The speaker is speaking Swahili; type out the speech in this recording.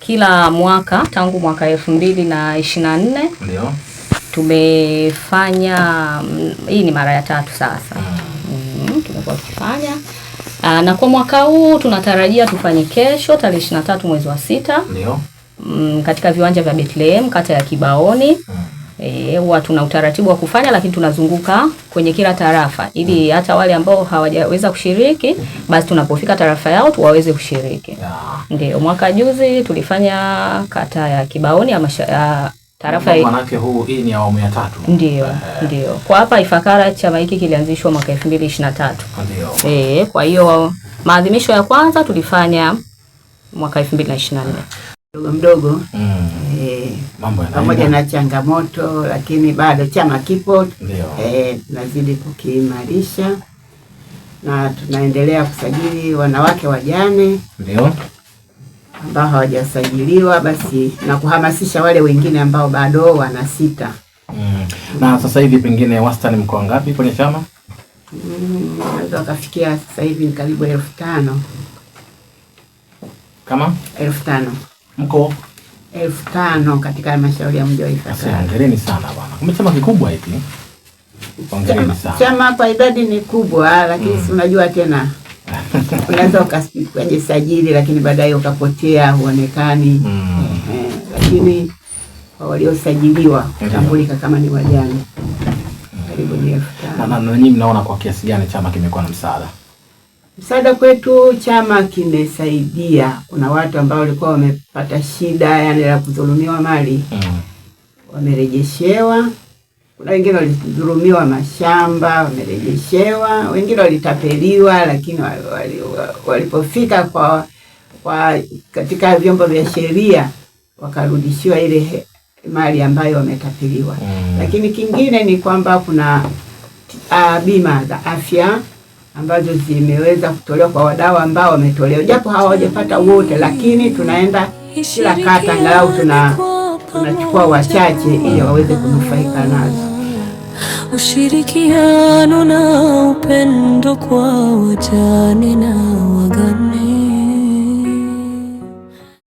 kila mwaka tangu mwaka 2024 ndio tumefanya, hii ni mara ya 3 sasa. Tumekuwa tukifanya. Na kwa mwaka huu tunatarajia tufanye kesho tarehe 23 mwezi wa 6. Ndio. Katika viwanja vya Bethlehem kata ya Kibaoni. Huwa tuna utaratibu wa kufanya, lakini tunazunguka kwenye kila tarafa ili hata wale ambao hawajaweza kushiriki basi tunapofika tarafa yao tuwaweze kushiriki. Ndio, mwaka juzi tulifanya kata ya Kibaoni ya tarafa manake hii ni awamu ya 3. Ndio. Kwa hapa Ifakara chama hiki kilianzishwa mwaka 2023. Ndio. Kwa hiyo maadhimisho ya kwanza tulifanya mwaka 2024. Mdogo mambo pamoja na changamoto, lakini bado chama kipo. Ndio. Tunazidi kukiimarisha na tunaendelea kusajili wanawake wajane. Ndio. Ambao hawajasajiliwa basi na kuhamasisha wale wengine ambao bado wanasita. Na sasa hivi pengine wastani mko ngapi kwenye chama? Naweza kufikia sasa hivi ni karibu 5,000. Kama 5,000. Mko 5,000 katika halmashauri ya mji wa Ifakara. Hongereni sana bwana. Kumbe chama kikubwa hiki. Hongereni sana. Chama hapa idadi ni kubwa, lakini si unajua tena. Unaweza ukajisajili lakini baadaye ukapotea, huonekani. Lakini waliosajiliwa kutambulika kama ni wajane karibu 5,000. Na nyinyi mnaona kwa kiasi gani chama kimekuwa na msaada? Msaada kwetu chama kimesaidia. Kuna watu ambao walikuwa wamepata shida yani la kudhulumiwa mali. Wamerejeshewa. Kuna wengine walidhulumiwa mashamba, wamerejeshewa. Wengine walitapeliwa, lakini walipofika kwa katika vyombo vya sheria wakarudishiwa ile mali ambayo wametapeliwa. Lakini kingine ni kwamba kuna bima za afya ambazo zimeweza kutolewa kwa wadau ambao wametolewa, japo hawajapata wote, lakini tunaenda kila kata angalau tunachukua wachache ili waweze kunufaika nazo. Ushirikiano na upendo kwa wajane na wagane.